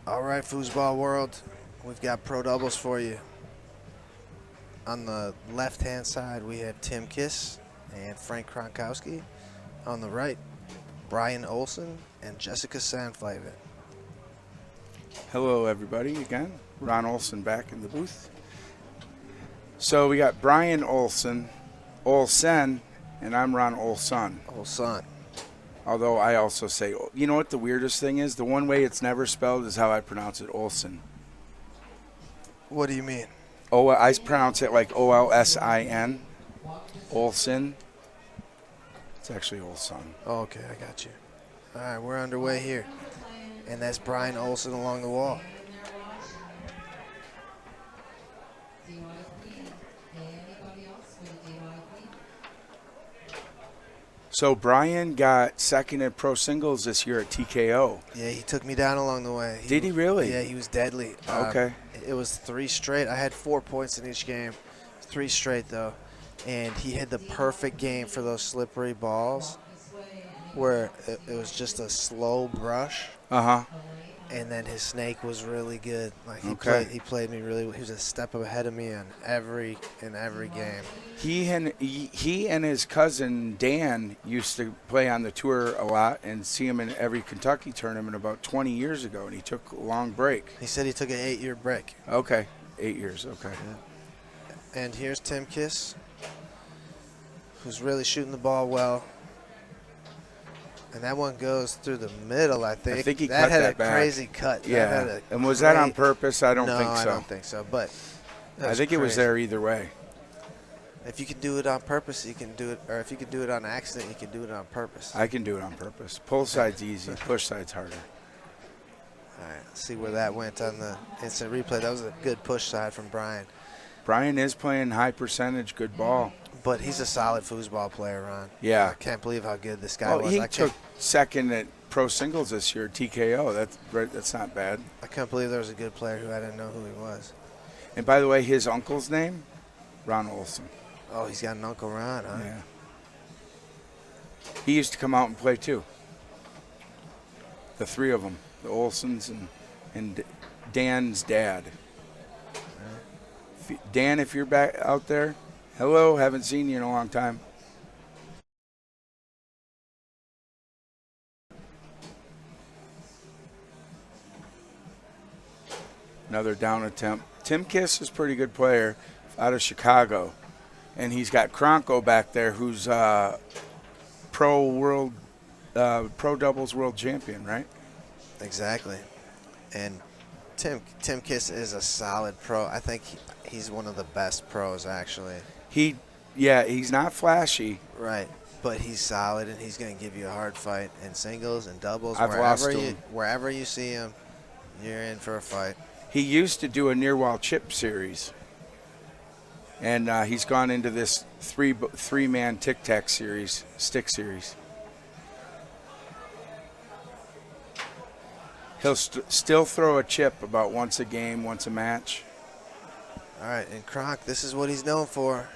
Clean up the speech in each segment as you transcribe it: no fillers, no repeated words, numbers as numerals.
All right, Foosball world, we've got pro doubles for you. On the left-hand side, we have Tim Kiss and Frank Kronkowski. On the right, Bryan Olsen and Jessica Sanftleben. Hello, everybody, again. Ron Olsen back in the booth. So we got Bryan Olsen, and I'm Ron Olsen. Olsen. Although I also say, you know what the weirdest thing is? The one way it's never spelled is how I pronounce it, Olsen. What do you mean? Oh, I pronounce it like O-L-S-I-N. Olsen. It's actually Olsen. Oh, okay, I got you. All right, we're underway here. And that's Bryan Olsen along the wall. So Bryan got second in pro singles this year at TKO. Yeah, he took me down along the way. Did he really? Yeah, he was deadly. Okay. It was 3 straight. I had 4 points in each game. 3 straight, though. And he had the perfect game for those slippery balls where it was just a slow brush. Uh-huh. And then his snake was really good. Like he played me really well. He was a step ahead of me in every game. He and his cousin Dan used to play on the tour a lot and see him in every Kentucky tournament about 20 years ago, and he took a long break. He said he took an 8-year break. Okay, 8 years, okay. Yeah. And here's Tim Kiss, who's really shooting the ball well. And that one goes through the middle, I think. I think he that cut had that a back. crazy cut. Yeah. And was that on purpose? I don't think so. No, I don't think so. But I think it was there either way. If you can do it on purpose, you can do it. Or if you can do it on accident, you can do it on purpose. I can do it on purpose. Pull side's easy. Push side's harder. All right, let's see where that went on the instant replay. That was a good push side from Bryan. Bryan is playing high percentage, good ball. But he's a solid foosball player, Ron. Yeah. I can't believe how good this guy was. He took second at pro singles this year, TKO. That's not bad. I can't believe there was a good player who I didn't know who he was. And by the way, his uncle's name, Ron Olsen. Oh, he's got an Uncle Ron, huh? Yeah. He used to come out and play too. The 3 of them, the Olsens and Dan's dad. Dan, if you're back out there, hello, haven't seen you in a long time. Another down attempt. Tim Kiss is a pretty good player out of Chicago. And he's got Kronko back there who's pro doubles world champion, right? Exactly. And Tim Kiss is a solid pro. I think he's one of the best pros, actually. He's not flashy. Right, but he's solid, and he's going to give you a hard fight in singles and doubles. I've lost to him. Wherever you see him, you're in for a fight. He used to do a near-wall chip series, and he's gone into this three-man tic-tac series, stick series. He'll still throw a chip about once a game, once a match. All right, and Kronk, this is what he's known for.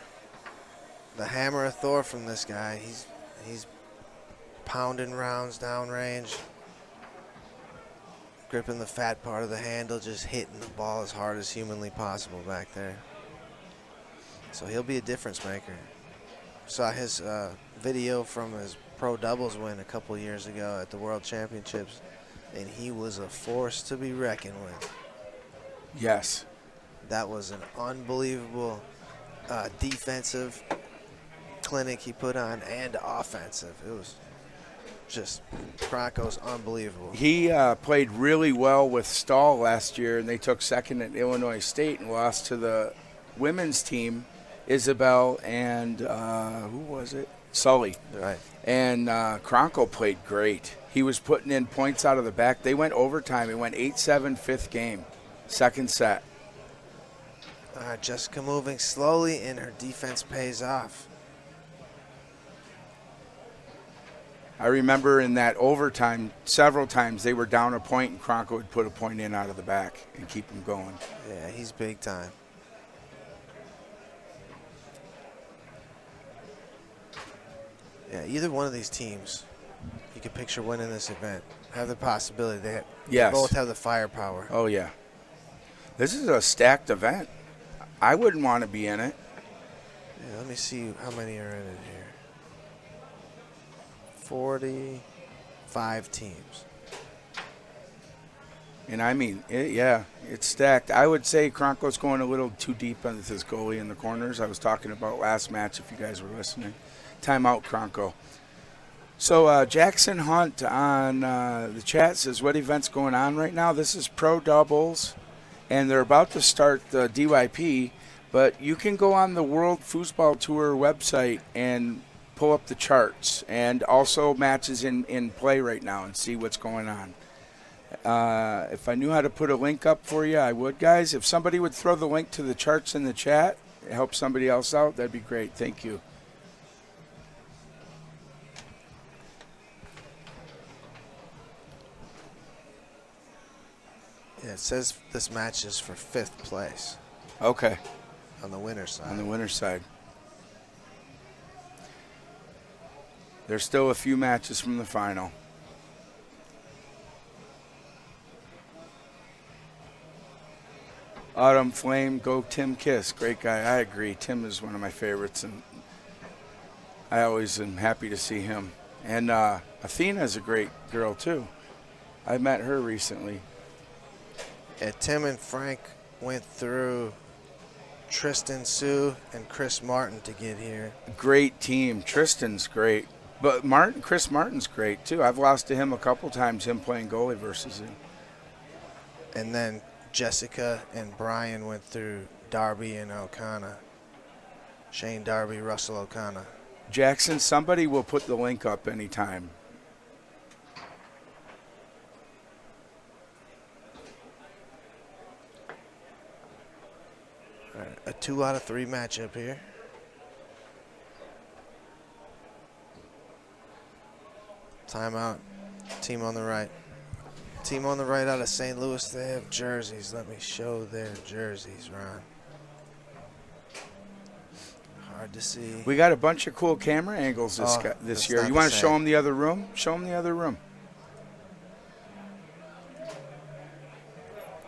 The hammer of Thor from this guy. He's pounding rounds downrange, gripping the fat part of the handle, just hitting the ball as hard as humanly possible back there. So he'll be a difference maker. Saw his video from his pro doubles win a couple years ago at the World Championships, and he was a force to be reckoned with. Yes. That was an unbelievable defensive clinic he put on and offensive. It was just, Kronko's unbelievable. He played really well with Stahl last year, and they took second at Illinois State and lost to the women's team, Isabel and who was it? Sully. Right. And Kronko played great. He was putting in points out of the back. They went overtime. It went 8-7 fifth game, second set. Jessica moving slowly, and her defense pays off. I remember in that overtime, several times they were down a point, and Kronko would put a point in out of the back and keep them going. Yeah, he's big time. Yeah, either one of these teams, you could picture winning this event. have the possibility. They Yes. both have the firepower. Oh, yeah. This is a stacked event. I wouldn't want to be in it. Yeah, let me see how many are in it here. 45 teams. And I mean, it's stacked. I would say Kronkow's going a little too deep on this goalie in the corners. I was talking about last match, if you guys were listening. Timeout, Kronko. So Jackson Hunt on the chat says, what event's going on right now? This is Pro Doubles, and they're about to start the DYP, but you can go on the World Foosball Tour website and pull up the charts and also matches in play right now and see what's going on. If I knew how to put a link up for you, I would, guys. If somebody would throw the link to the charts in the chat, help somebody else out, that'd be great. Thank you. Yeah, it says this match is for 5th place. Okay. On the winner's side. On the winner's side. There's still a few matches from the final. Autumn Flame, go Tim Kiss. Great guy. I agree. Tim is one of my favorites, and I always am happy to see him. And Athena's a great girl, too. I met her recently. Yeah, Tim and Frank went through Tristan Sue and Chris Martin to get here. Great team. Tristan's great. But Chris Martin's great, too. I've lost to him a couple times, him playing goalie versus him. And then Jessica and Brian went through Darby and O'Connor. Shane Darby, Russell O'Connor. Jackson, somebody will put the link up anytime. All right, a 2 out of 3 matchup here. Timeout. Team on the right. Team on the right out of St. Louis, they have jerseys. Let me show their jerseys, Ron. Hard to see. We got a bunch of cool camera angles this year. You want to show them the other room? Show them the other room.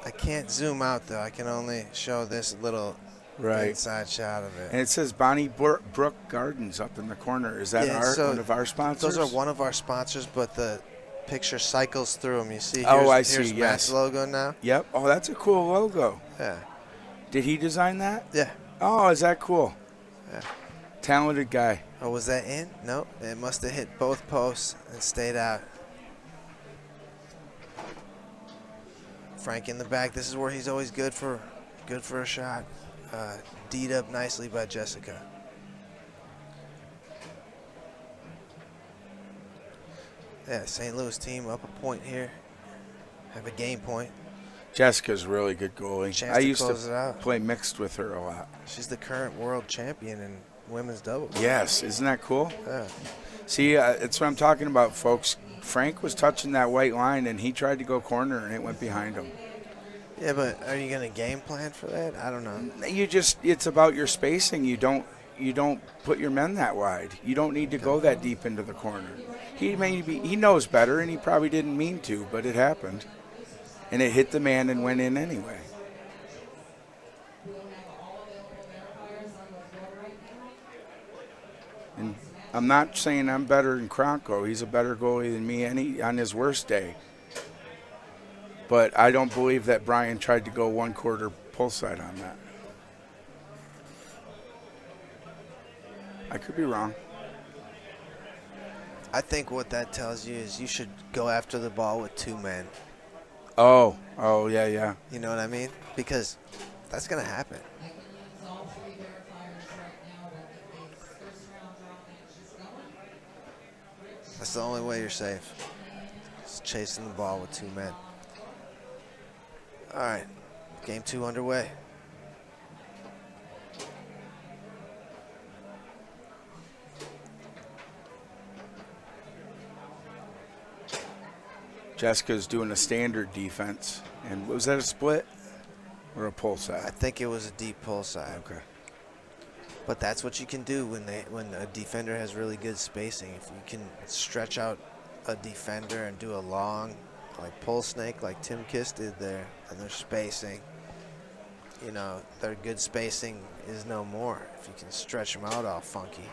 I can't zoom out, though. I can only show this little inside shot of it. And it says Bonnie Brook Gardens up in the corner. Is that one of our sponsors? Those are one of our sponsors, but the picture cycles through them. You see, I see. Here's Yes. Matt's logo now. Yep. Oh, that's a cool logo. Yeah. Did he design that? Yeah. Oh, is that cool? Yeah. Talented guy. Oh, was that in? No, it must have hit both posts and stayed out. Frank in the back. This is where he's always good for a shot. D'd up nicely by Jessica. Yeah, St. Louis team up a point here. Have a game point. Jessica's really good goalie. I used to play mixed with her a lot. She's the current world champion in women's doubles. Yes, isn't that cool? Yeah. See, it's what I'm talking about, folks. Frank was touching that white line, and he tried to go corner, and it went behind him. Yeah, but are you going to game plan for that? I don't know. It's about your spacing. You don't put your men that wide. You don't need to go that deep into the corner. He knows better, and he probably didn't mean to, but it happened. And it hit the man and went in anyway. And I'm not saying I'm better than Kronko. He's a better goalie than me on his worst day. But I don't believe that Brian tried to go 1/4 pull side on that. I could be wrong. I think what that tells you is you should go after the ball with 2 men. Oh, yeah. You know what I mean? Because that's going to happen. That's the only way you're safe. It's chasing the ball with 2 men. All right, game 2 underway. Jessica's doing a standard defense. And was that a split or a pull side? I think it was a deep pull side. Okay. But that's what you can do when a defender has really good spacing. If you can stretch out a defender and do a long, like pull snake like Tim Kiss did there, and their spacing, you know, their good spacing is no more if you can stretch them out all funky.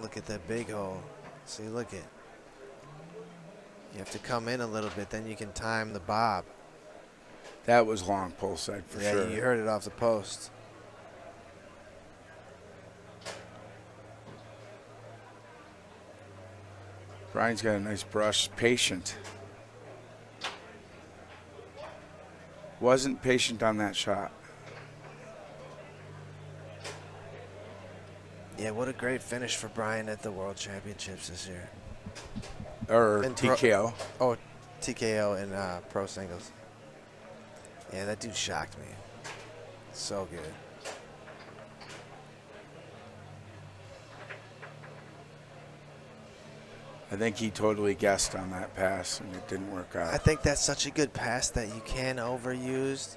Look at that big hole. See, look at. You have to come in a little bit, then you can time the bob. That was long pull side for sure. Yeah, you heard it off the post. Brian's got a nice brush. Patient. Wasn't patient on that shot. Yeah, what a great finish for Bryan at the World Championships this year. Or And TKO. TKO in pro singles. Yeah, that dude shocked me. So good. I think he totally guessed on that pass, and it didn't work out. I think that's such a good pass that you can overuse.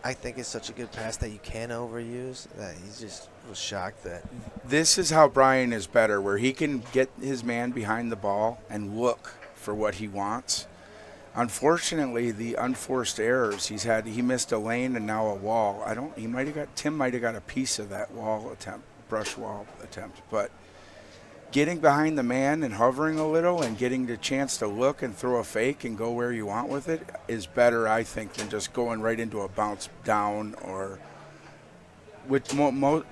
I think it's such a good pass that you can overuse that he just was shocked that. This is how Bryan is better, where he can get his man behind the ball and look for what he wants. Unfortunately, the unforced errors he's had, he missed a lane and now a wall. Tim might have got a piece of that wall attempt, brush wall attempt, but getting behind the man and hovering a little and getting the chance to look and throw a fake and go where you want with it is better, I think, than just going right into a bounce down or with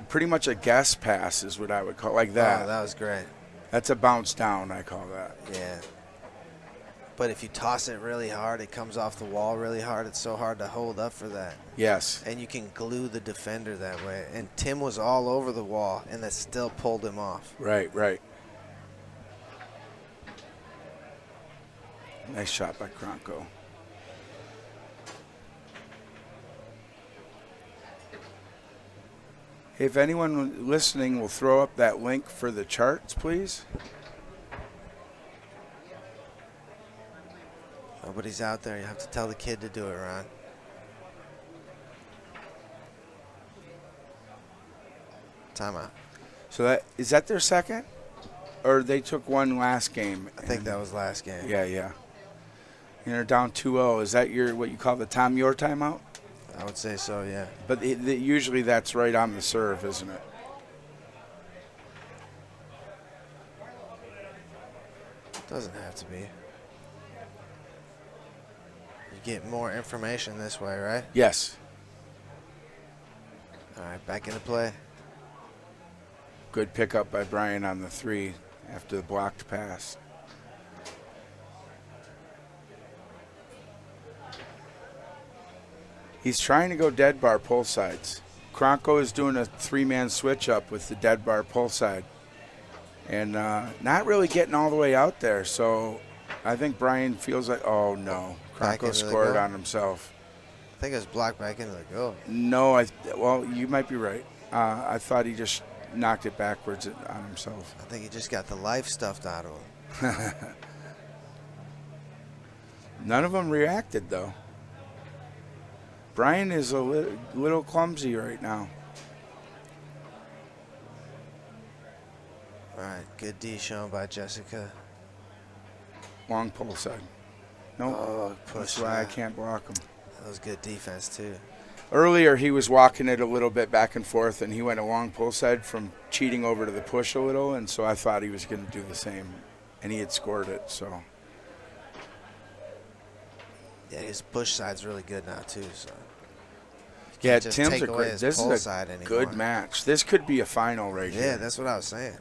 pretty much a guess pass is what I would call like that. Oh, that was great. That's a bounce down, I call that. Yeah. But if you toss it really hard, it comes off the wall really hard. It's so hard to hold up for that. Yes. And you can glue the defender that way. And Tim was all over the wall, and that still pulled him off. Right, right. Nice shot by Kronko. If anyone listening will throw up that link for the charts, please. Nobody's out there. You have to tell the kid to do it, Ron. Timeout. So is that their second? Or they took one last game? I think that was last game. Yeah, yeah. And they're down 2-0. Is that what you call the Tom Your timeout? I would say so, yeah. But usually that's right on the serve, isn't it? Doesn't have to be. You get more information this way, right? Yes. All right, back into play. Good pickup by Bryan on the 3 after the blocked pass. He's trying to go dead bar pull sides. Kronko is doing a 3-man switch up with the dead bar pull side. And not really getting all the way out there. So I think Bryan feels like, oh no, Kronko scored on himself. I think it was blocked back into the goal. No, well, you might be right. I thought he just knocked it backwards on himself. I think he just got the life stuffed out of him. None of them reacted, though. Bryan is a little clumsy right now. All right, good D shown by Jessica. Long pull side. Nope. Oh, That's why I can't block him. That was good defense, too. Earlier, he was walking it a little bit back and forth, and he went a long pull side from cheating over to the push a little, and so I thought he was going to do the same, and he had scored it, so. Yeah, his push side's really good now, too, so. Yeah, Tim's a great. This is a good anymore. match. This could be a final right here. Yeah, that's what I was saying.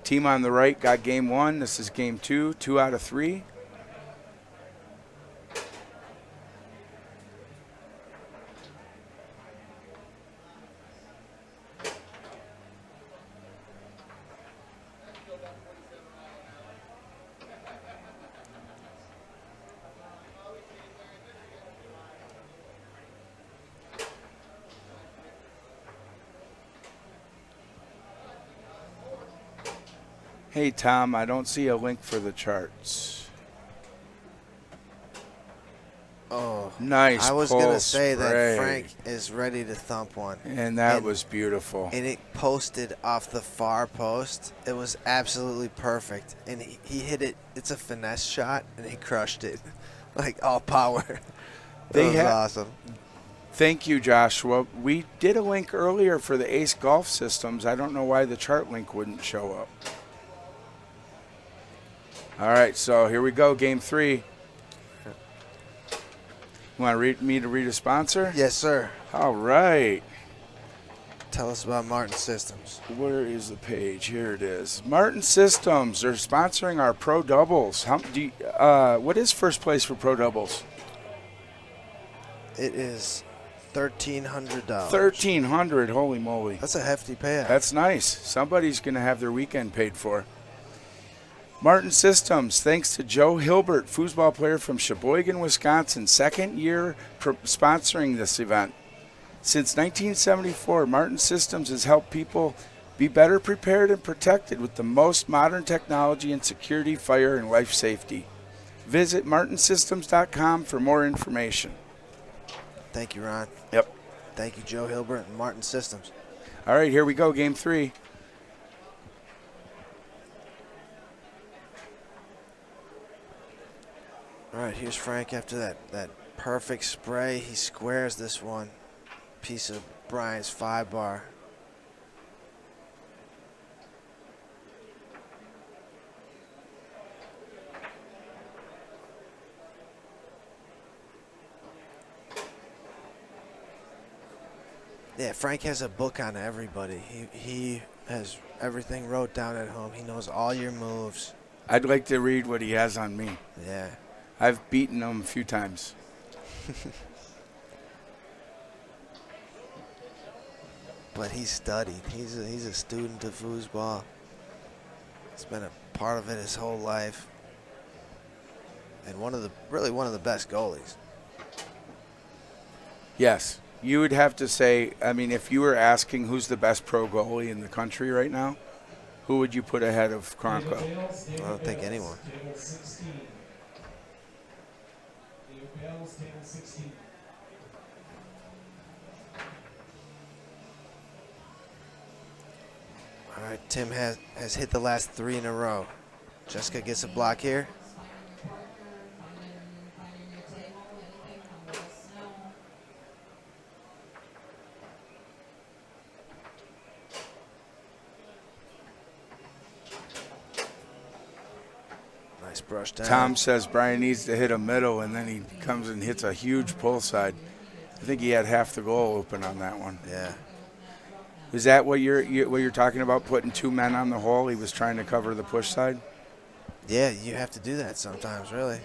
Team on the right got game 1. This is game 2. 2 out of 3. Hey, Tom, I don't see a link for the charts. Oh, Nice I was pull going to say spray. that Frank is ready to thump one. And that was beautiful. And it posted off the far post. It was absolutely perfect. And he hit it. It's a finesse shot, and he crushed it. Like all power. That was awesome. Thank you, Joshua. We did a link earlier for the Ace Golf Systems. I don't know why the chart link wouldn't show up. All right, so here we go, game 3. You want me to read a sponsor? Yes, sir. All right. Tell us about Martin Systems. Where is the page? Here it is. Martin Systems. They're sponsoring our Pro Doubles. What is first place for Pro Doubles? It is $1,300. $1,300. Holy moly. That's a hefty payout. That's nice. Somebody's going to have their weekend paid for. Martin Systems, thanks to Joe Hilbert, foosball player from Sheboygan, Wisconsin, second year sponsoring this event. Since 1974, Martin Systems has helped people be better prepared and protected with the most modern technology in security, fire, and life safety. Visit martinsystems.com for more information. Thank you, Ron. Yep. Thank you, Joe Hilbert and Martin Systems. All right, here we go, game 3. All right, here's Frank after that perfect spray. He squares this one piece of Brian's 5-bar. Yeah, Frank has a book on everybody. He has everything wrote down at home. He knows all your moves. I'd like to read what he has on me. Yeah. I've beaten him a few times. But he's studied. He's a student of foosball. He's been a part of it his whole life. And really one of the best goalies. Yes. You would have to say, I mean, if you were asking who's the best pro goalie in the country right now, who would you put ahead of Kronko? I don't think anyone. All right, Tim has hit the last 3 in a row. Jessica gets a block here. Nice brush down. Tom says Brian needs to hit a middle, and then he comes and hits a huge pull side. I think he had half the goal open on that one. Yeah. Is that what you're talking about, putting 2 men on the hole? He was trying to cover the push side? Yeah, you have to do that sometimes, really.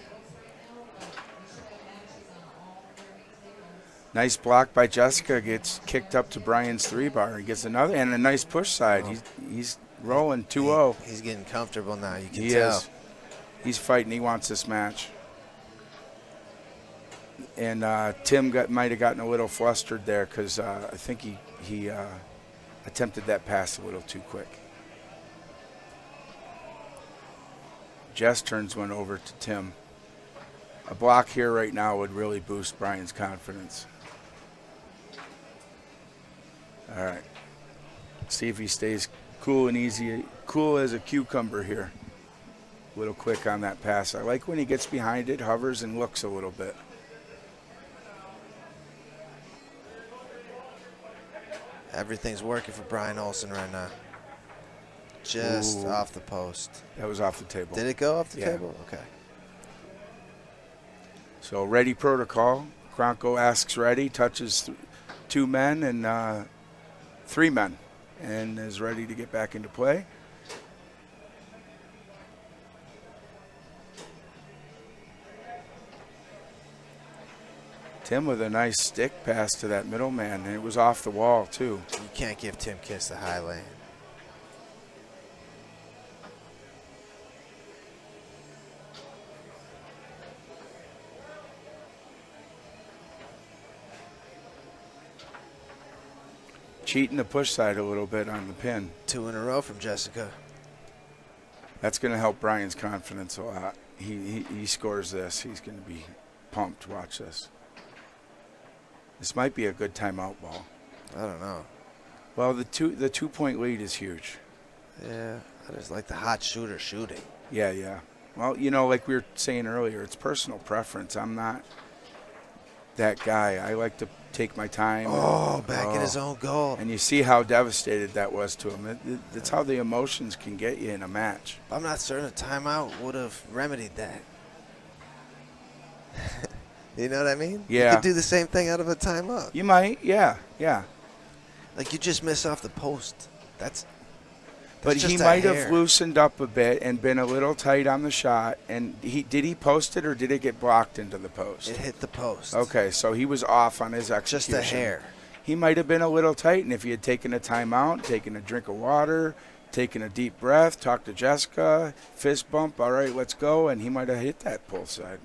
Nice block by Jessica. Gets kicked up to Brian's 3-bar. He gets another, and a nice push side. He's rolling 2-0. He's getting comfortable now, you can He tell. is. He's fighting. He wants this match. And Tim might have gotten a little flustered there because I think he attempted that pass a little too quick. Jess turns one over to Tim. A block here right now would really boost Brian's confidence. All right. See if he stays cool and easy, cool as a cucumber here. A little quick on that pass. I like when he gets behind it, hovers, and looks a little bit. Everything's working for Bryan Olsen right now. Just off the post. That was off the table. Did it go off the Yeah. table? Okay. So ready protocol. Kronko asks ready, touches 2 men and 3 men, and is ready to get back into play. Tim with a nice stick pass to that middleman, and it was off the wall too. You can't give Tim Kiss the high lane. Cheating the push side a little bit on the pin. 2 in a row from Jessica. That's going to help Brian's confidence a lot. He scores this, he's going to be pumped. Watch this. This might be a good timeout ball. I don't know. Well, the 2-point lead is huge. Yeah, I just like the hot shooter shooting. Yeah. Well, you know, like we were saying earlier, it's personal preference. I'm not that guy. I like to take my time. Oh, back in his own goal. And you see how devastated that was to him. That's how the emotions can get you in a match. I'm not certain a timeout would have remedied that. You know what I mean? Yeah. You could do the same thing out of a timeout. You might, yeah. Like you just miss off the post. But he might have loosened up a bit and been a little tight on the shot. And did he post it or did it get blocked into the post? It hit the post. Okay, so he was off on his execution. Just a hair. He might have been a little tight, and if he had taken a timeout, taken a drink of water, taken a deep breath, talked to Jessica, fist bump, all right, let's go, and he might have hit that pull side.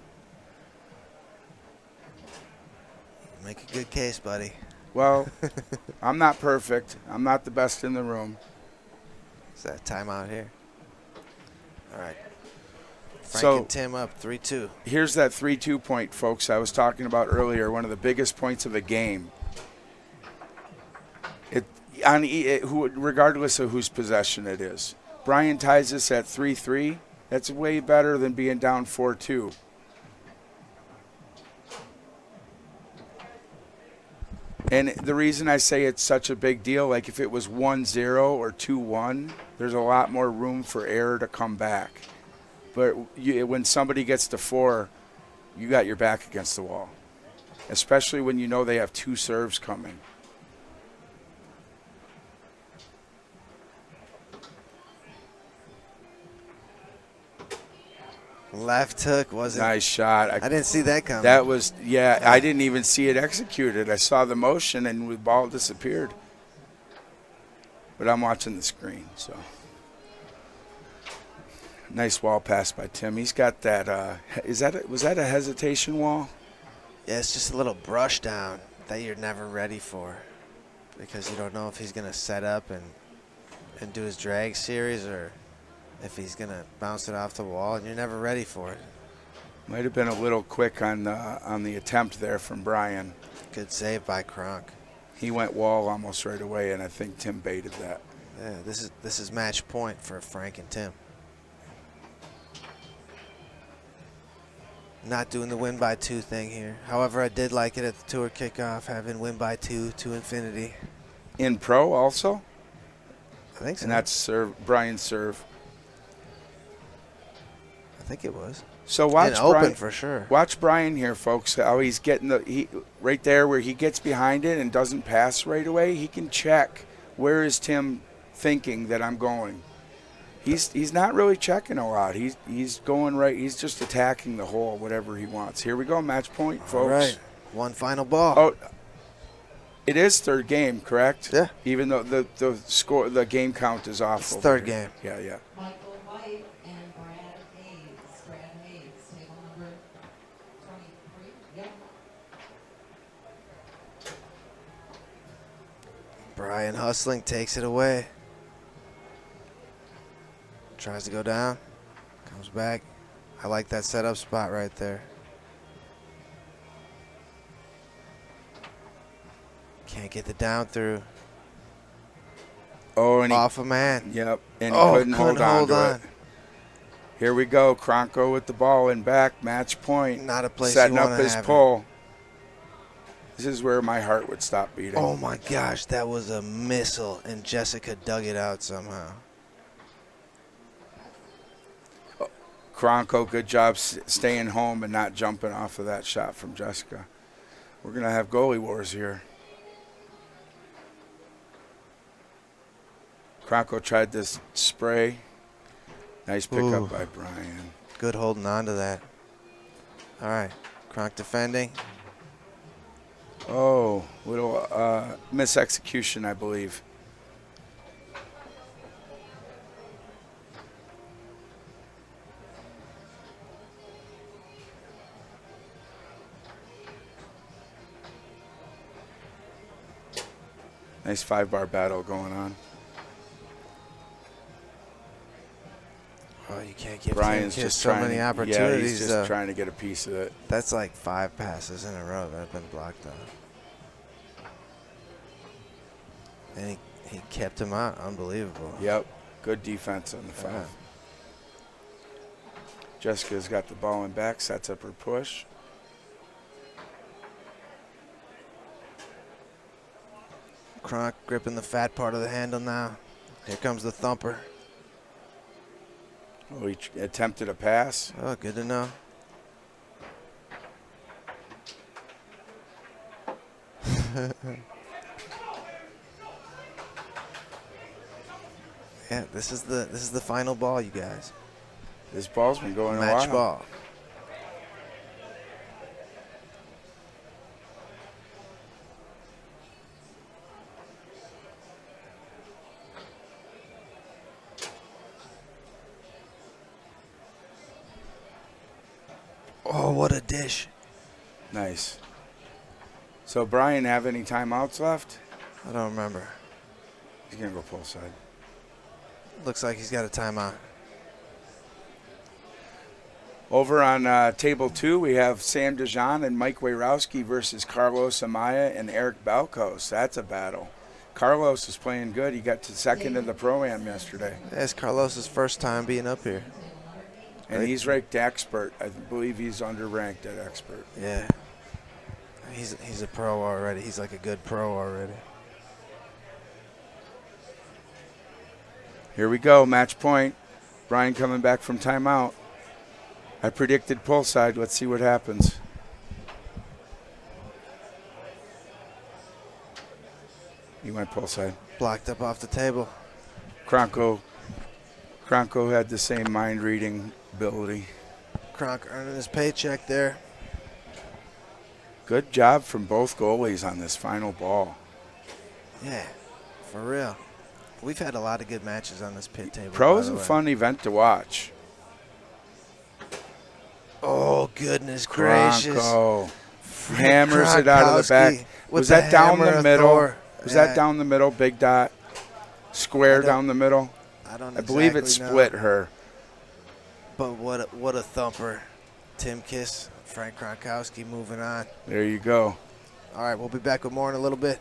Make a good case, buddy. Well, I'm not perfect. I'm not the best in the room. Is that timeout here? All right. Frank So, and Tim up 3-2. Here's that 3-2 point, folks, I was talking about earlier, one of the biggest points of a game. Regardless of whose possession it is. Bryan ties us at 3-3. That's way better than being down 4-2. And the reason I say it's such a big deal, like if it was 1-0 or 2-1, there's a lot more room for error to come back. But when somebody gets to 4, you got your back against the wall, especially when you know they have 2 serves coming. Left hook wasn't. Nice shot. I didn't see that coming. That was, I didn't even see it executed. I saw the motion and the ball disappeared. But I'm watching the screen, so. Nice wall pass by Tim. He's got that, was that a hesitation wall? Yeah, it's just a little brush down that you're never ready for because you don't know if he's going to set up and do his drag series or if he's going to bounce it off the wall, and you're never ready for it. Might have been a little quick on the attempt there from Bryan. Good save by Kronk. He went wall almost right away, and I think Tim baited that. Yeah, this is match point for Frank and Tim. Not doing the win by 2 thing here. However, I did like it at the tour kickoff, having win by 2 to infinity. In pro also? I think so. And that's Bryan's serve. I think it was. So watch open Bryan, for sure. Watch Bryan here, folks. How he's getting right there where he gets behind it and doesn't pass right away. He can check where is Tim thinking that I'm going. He's not really checking a lot. He's going right. He's just attacking the hole, whatever he wants. Here we go, match point, folks. All right, one final ball. Oh, it is third game, correct? Yeah. Even though the game count is off. It's third game. Yeah. Michael White and Brad Hayes, table number 23. Yep. Bryan hustling, takes it away. Tries to go down, comes back. I like that setup spot right there. Can't get the down through. Oh, and Off a man. Yep, and he couldn't hold on to it. Here we go, Kronko with the ball and back, match point. Not a place setting you up wanna his have pull. This is where my heart would stop beating. Oh my gosh, that was a missile, and Jessica dug it out somehow. Kronko, good job staying home and not jumping off of that shot from Jessica. We're going to have goalie wars here. Kronko tried this spray. Nice pickup by Bryan. Good holding on to that. All right, Kronk defending. Oh, little misexecution, I believe. Nice 5-bar battle going on. Oh, you can't give Bryan's Tim Kiss just so trying many to, opportunities. he's just trying to get a piece of it. That's like 5 passes in a row that have been blocked on. And he kept him out. Unbelievable. Yep. Good defense on the foul. Yeah. Jessica's got the ball in back, sets up her push. Kronk gripping the fat part of the handle now. Here comes the thumper. Oh, he attempted a pass. Oh, good to know. Yeah, this is the final ball, you guys. This ball's been going a Match while. ball. Oh, what a dish. Nice. So, Bryan, have any timeouts left? I don't remember. He's going to go full side. Looks like he's got a timeout. Over on table 2, we have Sam DeJean and Mike Wayrowski versus Carlos Amaya and Eric Balcos. That's a battle. Carlos is playing good. He got to second in the Pro-Am yesterday. It's Carlos's first time being up here. And he's ranked expert. I believe he's underranked at expert. Yeah. He's a pro already. He's like a good pro already. Here we go, match point. Bryan coming back from timeout. I predicted pull side. Let's see what happens. He went pull side. Blocked up off the table. Kronko had the same mind reading ability. Kronk earning his paycheck there. Good job from both goalies on this final ball. Yeah, for real. We've had a lot of good matches on this pit table. Pro's a fun event to watch. Oh, goodness gracious. Kronko hammers it out of the back. Was that down the middle? Was that down the middle, big dot? Square down the middle? I believe it split her. But what a thumper. Tim Kiss, Frank Kronkowski moving on. There you go. All right, we'll be back with more in a little bit.